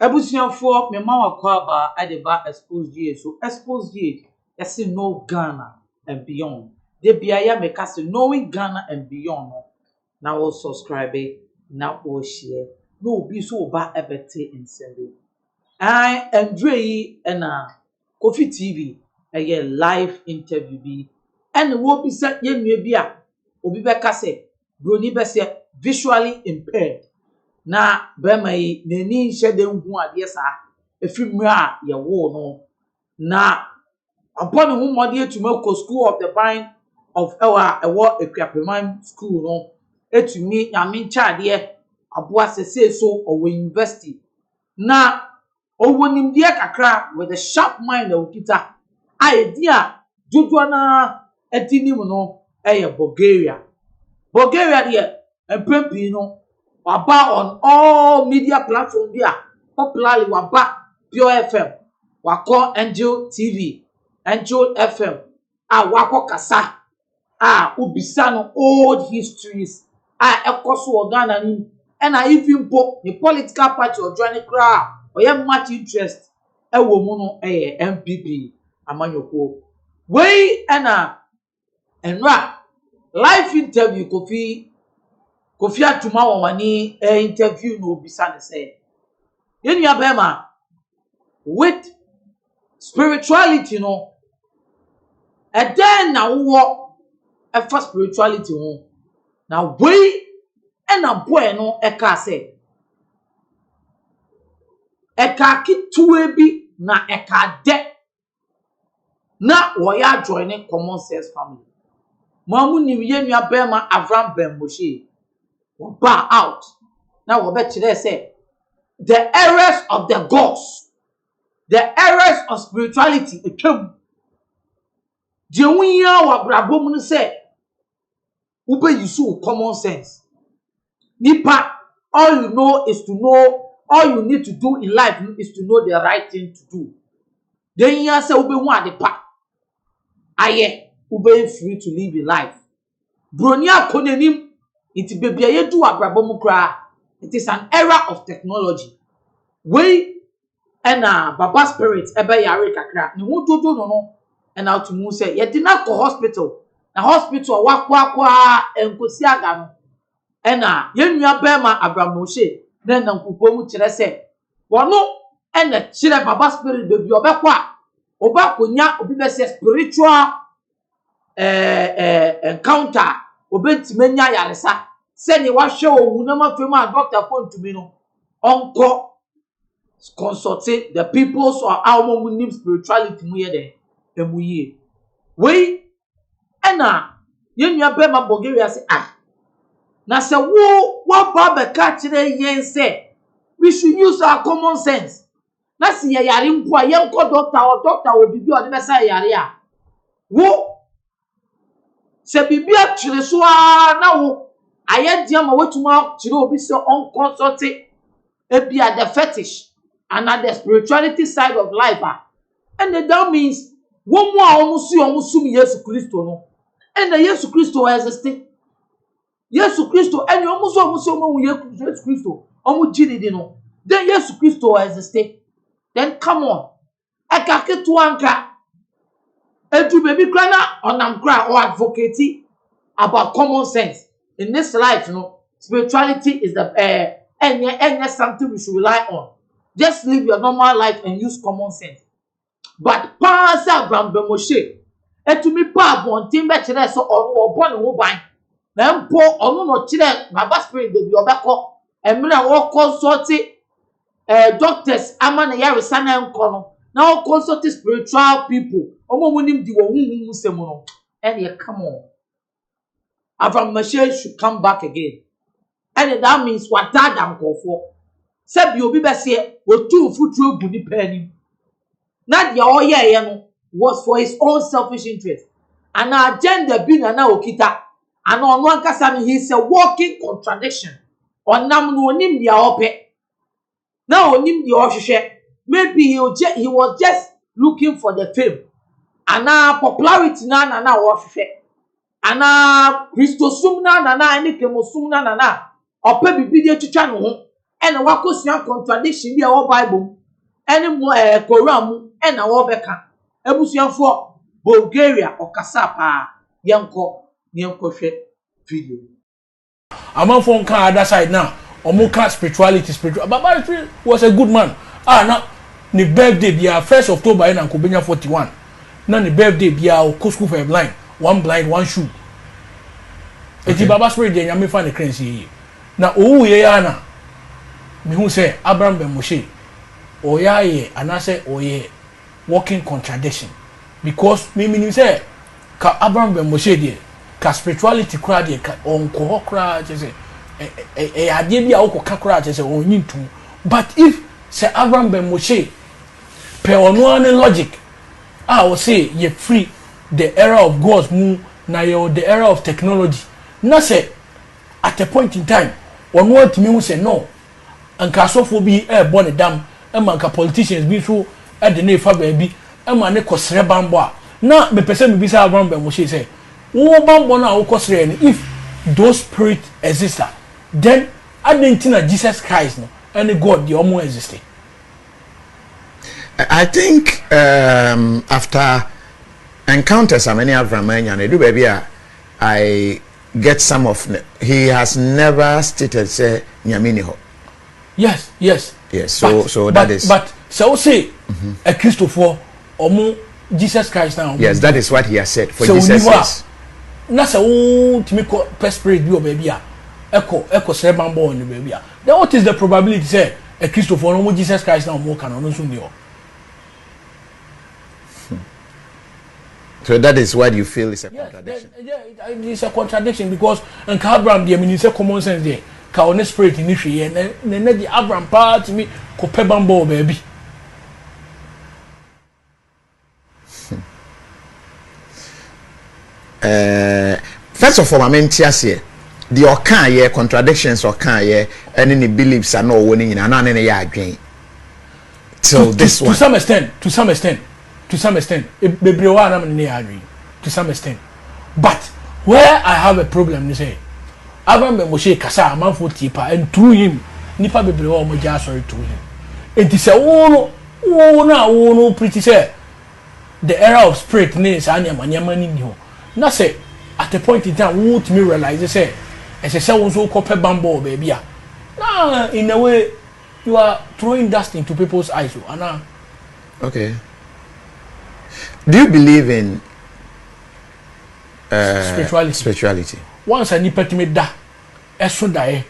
Ebusianfo me ma wakwa ba ade ba Xposedgh so Xposedgh say no Ghana and beyond. De bia ya make us knowing Ghana and beyond no. Na wo subscribe na wo share no obi so ba ebete nsebe. Andre yi na Kofi TV live interview bi wo bi se yenua bi a obi be ka se broni be se visually impaired na bema yi n'ani nhye de nhu ade sa efimre a ye wo no na upon who modi etuma ko school of the blind of ewo Ekwapeman school no etumi nyame nchaade aboa sese so owo university na owo nimde kakra with a sharp mind okita idea jojo na etinim no Bulgaria de empempi no waba on all media platforms there popularly waba Pure FM wako Angel TV Angel FM wako kasa ubisa no old histories ekoso Ghana ni and even po the political party or joining crowd or you much interest ewo mu no MPP amanyoko we enra live interview Kofi atuma wani interview no obisa ne say yenua bema with spirituality no then na wo for spirituality ho na we boy no eka say eka kituwe bi na eka de na wo ya join common sense family mamu ni yenua bema Avraham Ben Moshe Is out now we bet you say the errors of the gods, the errors of spirituality it came the winya wa brabom no say ube use common sense nipa all you know is to know all you need to do in life is to know the right thing to do then you say ube hu adepa aye ube free to live in life bronia konenim it be bia yedu abrabom kra it is an era of technology we baba spirit ebe yare kakra ne ho dodo no na to mu say ye di na ko hospital na hospital wakwa enkosi aga no yenua bema Avraham Moshe na nkupo mu kire say wono kire baba spirit be bi obekwa obakonya obi be say spiritual encounter obentimenya yaresa se ni wa hwe owu na mafem a doctor phone to me no onko consulting the people's or our nim spirituality mu ye de emuye we yenua bema Bulgaria say na se wo ba be ka kire yen say we should use our common sense na se ye yare nko a yen ko doctor wo bibi o de be say yare a wo se bibi a kire so na wo aye dia ma wetuma kire obi se on consult ebia the fetish and the spirituality side of life and that means one more omusum Yesu Kristo no and Yesu Kristo existing Yesu Kristo and omusum Yesu Kristo omu jinidi no then Yesu Kristo existing then come on akaketu anka edu baby kra na onam kra or advocate about common sense in this life no spirituality is the something we should rely on. Just live your normal life and use common sense. But Pastor Avraham Ben Moshe, etumi pa bontin be kire so obo ne wo ban. Na mpo onu no kire baba spirit de bi obekọ emre wo consult doctors ama na yaresa na nko no. Na wo consult spiritual people. Omo munim di wo huhu musem no. And come on. Avraham Moshe should come back again. And that means what dad am go for. Sabi obi be say otu futu egu ni pani. Na dia oye no was for his own selfish interest. And agenda bi na okita. And onu ankasa me he is a walking contradiction. Onam no onim dia ope. Na onim dia ohwehwe. Maybe he was just looking for the fame. And popularity na ohwehwe. And Christo sum na ene kemo sum na opa bibi de twitwa no ho and a wakosua contradiction bi a wo Bible any Quran and a wo beka ebusuafo Bulgaria okasa pa yenko hwe video Among can other side now or can spirituality but was a good man now the birthday be 1st October in Kubenya 41 now the birthday be our school for blind one shoe eti baba spirit dey nyame fa ne krensi na owu ye ya na me hu say Avraham Ben Moshe oya ye anase oye working contradiction because me meaning say ka Avraham Ben Moshe dey ka spirituality kra dey ka onko ho kra che say ade bia okoka kra che say onyintu but if say Avraham Ben Moshe per ono an logic I will say ye free the era of God's mu na ye the era of technology na say at a point in time one want me say no and kasofo bi born a dam e man ka politicians bi so e de na fa ba bi e man ne kosre bambo a na me pese me bi say Avraham Ben Moshe say wo bambo na wo kosre ni if those spirit exist then identity Jesus Christ no and God the omo exist. I think after encounters I many Avraham and do baby I get some of he has never stated say nyamini ho. Yes. So that is but so say a Christopher omo Jesus Christ now. Yes, that is what he has said for so Jesus. Yes. Na say o timi ko spirit bi o baby a echo say bambo on the baby a then what is the probability say a Christopher omo Jesus Christ now mo kan no so ni o. So that is what you feel is a contradiction. It's a contradiction because and Abraham the mean say common sense there. Ka on spirit in hwe and the Abraham part me ko pe bambo baby. First of all, I mean here the okan here contradictions okan here and any beliefs are no winning in and any again. So this one to some extent to some extent but where I have a problem you say Avraham Ben Moshe kasa man for tipa and through him nipa bebrewa mo ja sorry to him it is a no pretty say the era of spirit ne sa anyama ni ho na say at a point in time we want me realize say as a say won so copper bambo baby na in a way you are throwing dust into people's eyes ana. Okay. Do you believe in spirituality? Once a nipa timi da eso dae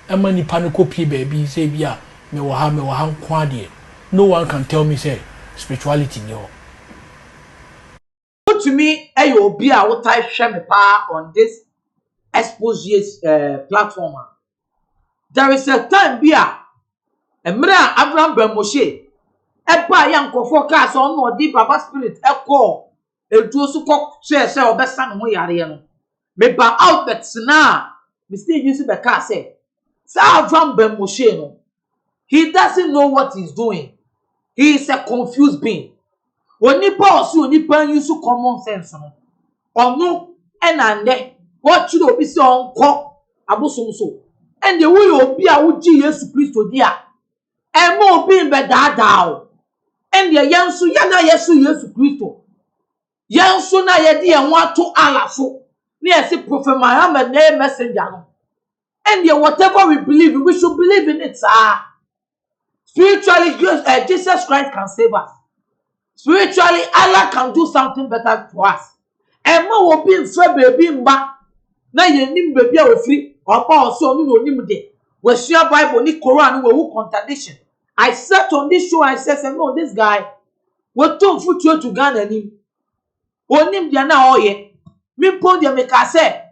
e ma nipa no copy baby say bia me wo ha nko ade no one can tell me say spirituality ni ho. To me ayo obi a wo type hwe me pa on this Xposedgh platform. There is a time bia emra Avraham Ben Moshe eba yankofo ka so no di baba spirit eko edu so kok se obesa no yare no me ba outlet na me still use be ka say Avraham Ben Moshe no he doesn't know what he's doing. He is a confused being. Onipa osu onipa use common sense no onu enande what should obi se onko abosom so and the way obi a wo ji Yesu Kristo dia e mo obi be daadao and the yansu yana Yesu Kristo yansu na ye di enwo ato ala so na ye say prophet Muhammad na messenger no and the whatever we believe we should believe in it spiritually Jesus Christ can save us. Spiritually Allah can do something better for us. And mo will be in free baby mba na ye nim baby a free opa oso no onim de we share Bible ni Quran we who contradiction. I sat on this show I said no this guy we turn future to Ghana nim onim dia na oye me pon dia make say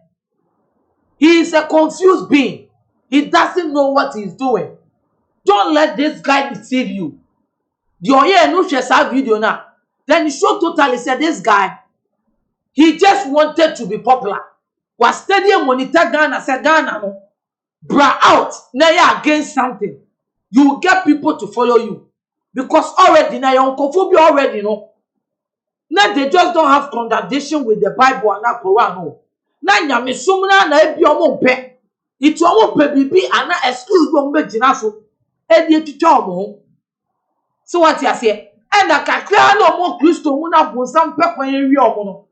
he is a confused being. He doesn't know what he's doing. Don't let this guy deceive you. The oye no share that video now. Then he show totally said this guy he just wanted to be popular. Was stadium monitor Ghana said Ghana no bra out now you against something. You will get people to follow you because already now your uncle already know. Now they just don't have contradiction with the Bible and the Quran. No. Now nyame sumna na ebi omo pe. Itu omo pe bibi ana excuse bo mbe jina so. edi etwitwa omo so what you say and akakra no mo Kristo mu na bonsam pekwan wi omo no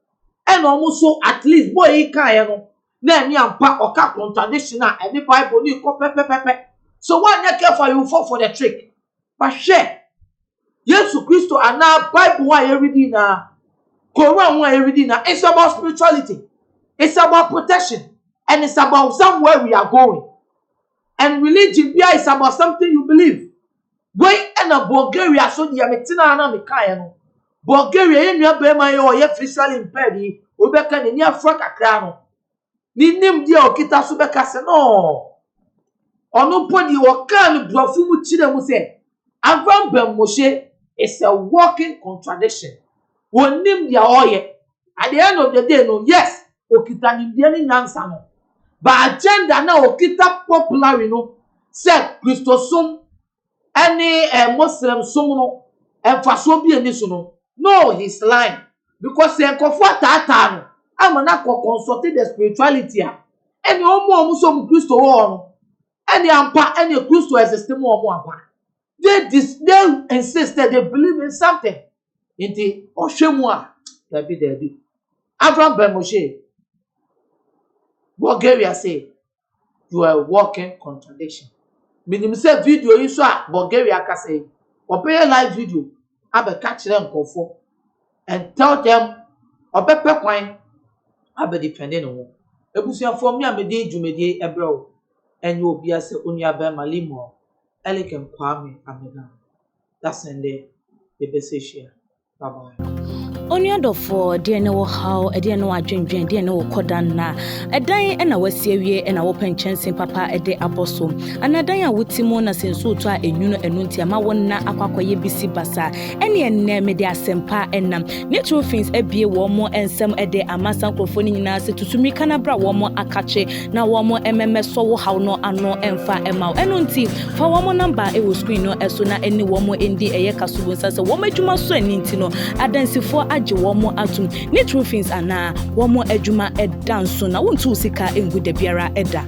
and omo so at least boy e kan ye no na ni ampa oka contradiction a any Bible ni ko pepepepe so one na careful you fall for the trick but share Yesu Kristo ana Bible wa you reading na Quran wa you reading na it's about spirituality, it's about protection, and it's about somewhere we are going. And religion is about something you believe. Going in a Bulgaria so the metina na mekaya no Bulgaria enu abema yo ye physically impaired obeka ni afro kakra no ni nim dia okita so beka se no ono podi o kan brofu mu chire mu se Avraham Ben Moshe is a walking contradiction. Wonim dia oye at the end of the day no yes okita ni dia ni nyansa no but agenda na okita popular no say Christosum any Muslim someone and for so be any no. No, he's lying. Because he comfort that I'm not consulting the spirituality. And you almost some Christo on any ampa any Christo as a system more. They insist that they believe in something. In the Oshemwa, there be. Avraham Ben Moshe, Bulgaria say you are a walking contradiction. Meaning say video you saw Bulgaria can say or live video abe catch them confo and tell them or pepe kwine abe defending no ebusia for me amede djumede ebro and you be as onia be malimo elikem kwame ameda that's in the beseshia bye bye. Oniado for dear no how a dear no adwendwen dear no kodan na edan e na wasiewie e na wo penchen papa e de aboso anadan a wutimo na senso to a enwuno enunti ama wonna akwakoye bisi basa ene enne me de asempa enam natural things ebie wo mo ensem e de amasan krofo ni nyina se tutumi kana bra wo mo akache na wo mo ememe so wo haw no ano emfa ema enunti fa wo mo number e wo screen no eso na eni wo mo endi eye kasubu nsa se wo mo adwuma so aninti no adansifo aje womo atum ni true things ana womo adwuma edanso na wontu sika engu da biara eda